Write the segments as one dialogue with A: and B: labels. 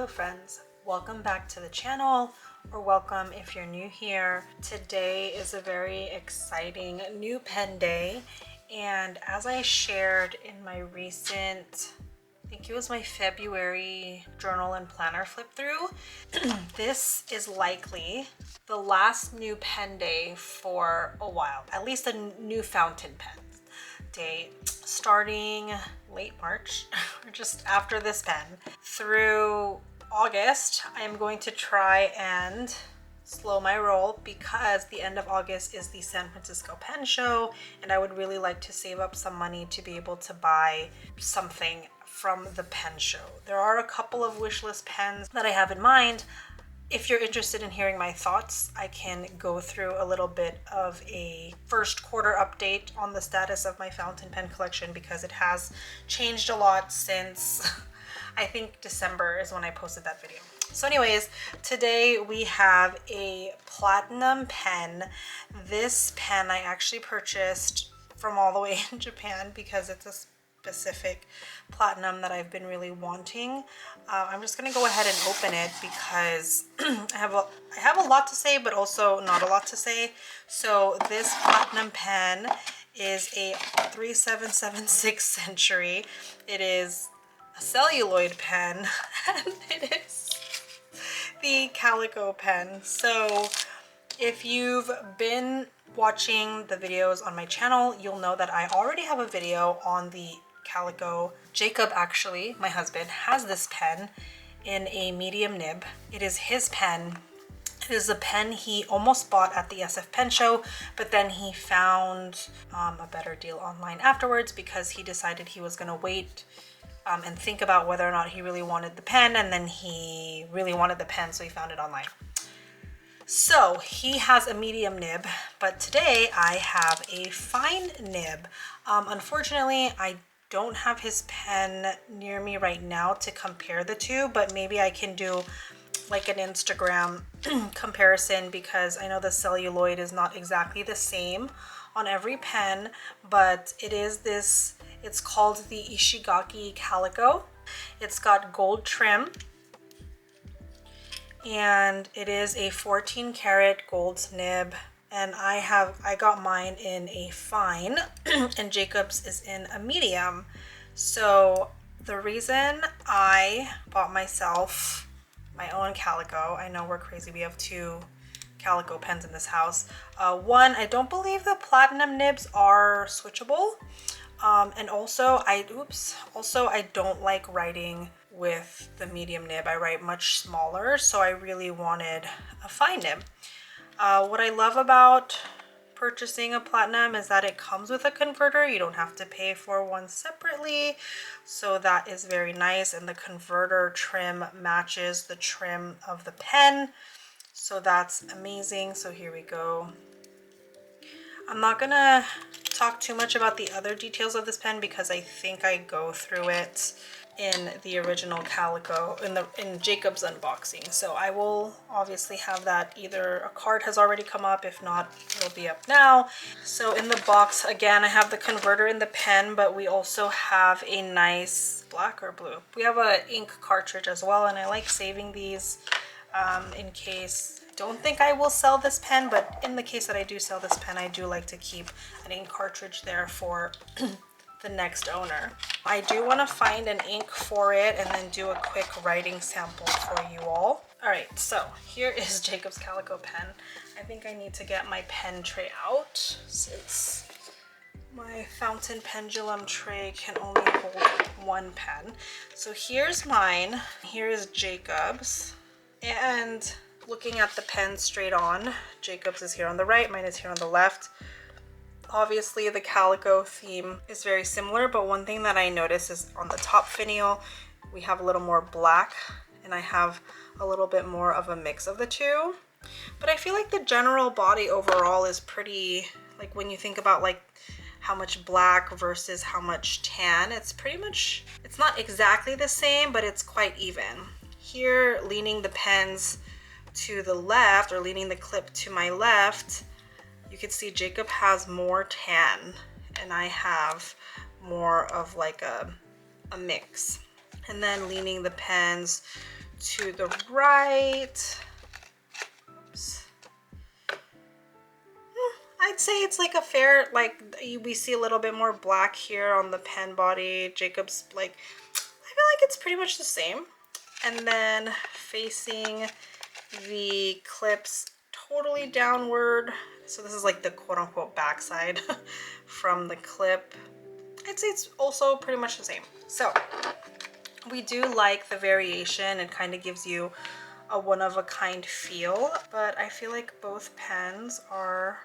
A: friends, welcome back to the channel, or welcome if you're new here. Today is a very exciting new pen day, and as I shared in my recent, I think it was my February journal and planner flip through, this is likely the last new pen day for a while, at least a new fountain pen day, starting late March or just after this pen through August. I am going to try and slow my roll because the end of August is the San Francisco Pen Show, and I would really like to save up some money to be able to buy something from the pen show. There are a couple of wish list pens that I have in mind. If you're interested in hearing my thoughts, I can go through a little bit of a first quarter update on the status of my fountain pen collection because it has changed a lot since I think December is when I posted that video. So anyways, today we have a platinum pen. This pen I actually purchased from all the way in Japan because it's a specific platinum that I've been really wanting. I'm just gonna go ahead and open it because I have a lot to say, but also not a lot to say. So this platinum pen is a 3776 Century. It is a celluloid pen and it is the Calico pen. So if you've been watching the videos on my channel, you'll know that I already have a video on the Calico. Jacob, actually, my husband, has this pen in a medium nib. It is his pen. It is a pen he almost bought at the SF Pen Show, but then he found a better deal online afterwards because he decided he was going to wait and think about whether or not he really wanted the pen, and then he really wanted the pen, so he found it online. So he has a medium nib, but today I have a fine nib. Unfortunately, I don't have his pen near me right now to compare the two, but maybe I can do like an Instagram comparison because I know the celluloid is not exactly the same on every pen, but it is this, it's called the Ishigaki Calico. It's got gold trim and it is a 14 karat gold nib, and I got mine in a fine and Jacob's is in a medium. So the reason I bought myself my own Calico, I know we're crazy, we have two Calico pens in this house. One, I don't believe the platinum nibs are switchable, and also I don't like writing with the medium nib. I write much smaller, so I really wanted a fine nib. What I love about purchasing a platinum is that it comes with a converter. You don't have to pay for one separately, so that is very nice, and the converter trim matches the trim of the pen, so that's amazing. So here we go. I'm not gonna talk too much about the other details of this pen because I think I go through it in the original Calico in Jacob's unboxing. So I will obviously have that, either a card has already come up, if not it'll be up now. So in the box again, I have the converter in the pen, but we also have a nice black or blue. We have a ink cartridge as well, and I like saving these in case. I don't think I will sell this pen, but in the case that I do sell this pen, I do like to keep an ink cartridge there for the next owner. I do want to find an ink for it and then do a quick writing sample for you all. All right, so here is Jacob's Calico pen. I think I need to get my pen tray out since my fountain pendulum tray can only hold one pen. So here's mine, here is Jacob's, and looking at the pen straight on, Jacob's is here on the right, mine is here on the left. Obviously the Calico theme is very similar, but one thing that I notice is on the top finial, we have a little more black and I have a little bit more of a mix of the two. But I feel like the general body overall is pretty, like when you think about like how much black versus how much tan, it's pretty much, it's not exactly the same, but it's quite even. Here, leaning the pens to the left, or leaning the clip to my left, you can see Jacob has more tan and I have more of like a mix. And then leaning the pens to the right. Oops. I'd say it's like a fair, like we see a little bit more black here on the pen body. Jacob's, like, I feel like it's pretty much the same. And then facing the clips totally downward. So this is like the quote unquote backside from the clip. I'd say it's also pretty much the same. So we do like the variation. It kind of gives you a one-of-a-kind feel, but I feel like both pens are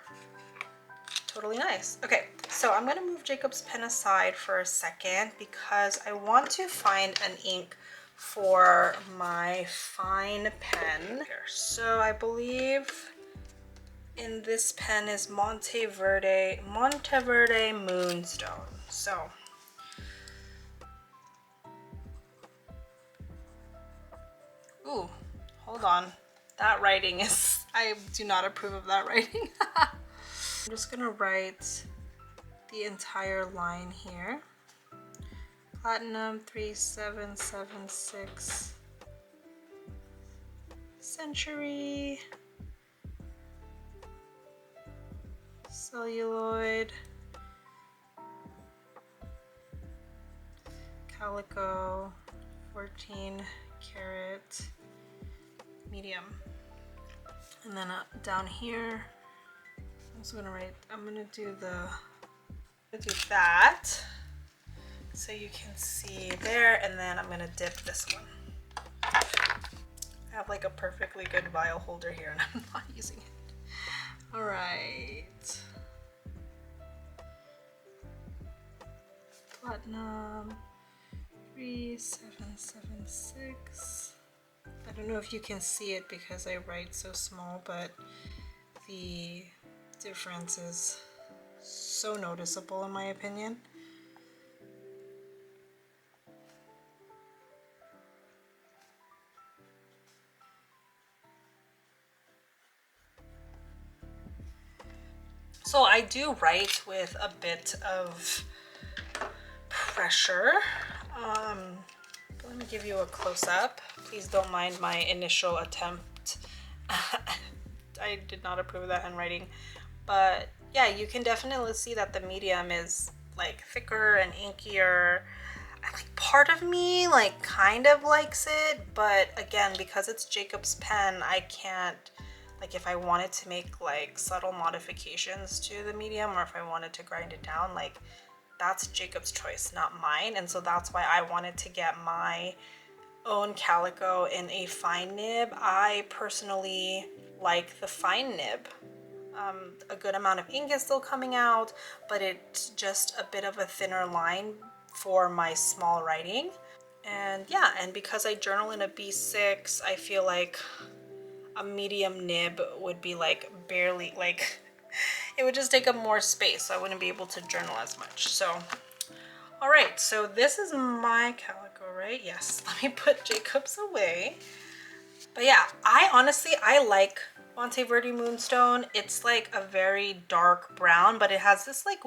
A: totally nice. Okay, so I'm gonna move Jacob's pen aside for a second because I want to find an ink for my fine pen. So I believe in this pen is Monteverde Moonstone. So ooh, hold on. That writing is, I do not approve of that writing. I'm just gonna write the entire line here. Platinum 3776 Century Celluloid Calico 14 karat medium. And then down here I'm also gonna write, I'm gonna do that so you can see there, and then I'm gonna dip this one. I have like a perfectly good vial holder here and I'm not using it. All right. Platinum 3776. I don't know if you can see it because I write so small, but the difference is so noticeable in my opinion. So I do write with a bit of pressure. Let me give you a close-up. Please don't mind my initial attempt. I did not approve of that handwriting, but yeah, you can definitely see that the medium is like thicker and inkier. I like, part of me like kind of likes it, but again, because it's Jacob's pen, I can't, like, if I wanted to make like subtle modifications to the medium, or if I wanted to grind it down, like, that's Jacob's choice, not mine. And so that's why I wanted to get my own calico in a fine nib. I personally like the fine nib. A good amount of ink is still coming out, but it's just a bit of a thinner line for my small writing. And yeah, and because I journal in a B6, I feel like a medium nib would be like barely, like, it would just take up more space, so I wouldn't be able to journal as much. So all right, so this is my calico, right? Yes, let me put Jacob's away. But yeah, I like Monteverde Moonstone. It's like a very dark brown, but it has this like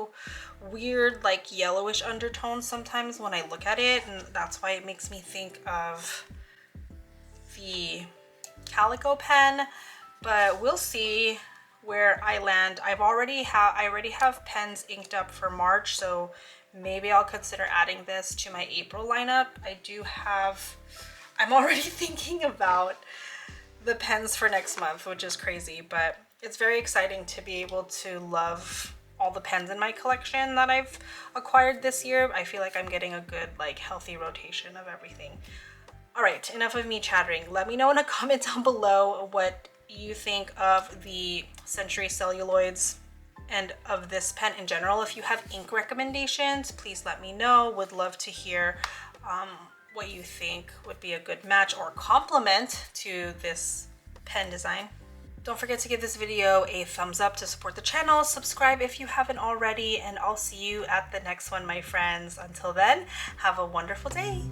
A: weird like yellowish undertone sometimes when I look at it, and that's why it makes me think of the calico pen. But we'll see where I land. I already have pens inked up for March, so maybe I'll consider adding this to my April lineup. I'm already thinking about the pens for next month, which is crazy, but it's very exciting to be able to love all the pens in my collection that I've acquired this year. I feel like I'm getting a good, like, healthy rotation of everything. All right, enough of me chattering. Let me know in a comment down below what you think of the Century Celluloids and of this pen in general. If you have ink recommendations, please let me know. Would love to hear what you think would be a good match or complement to this pen design. Don't forget to give this video a thumbs up to support the channel, subscribe if you haven't already, and I'll see you at the next one, my friends. Until then, have a wonderful day.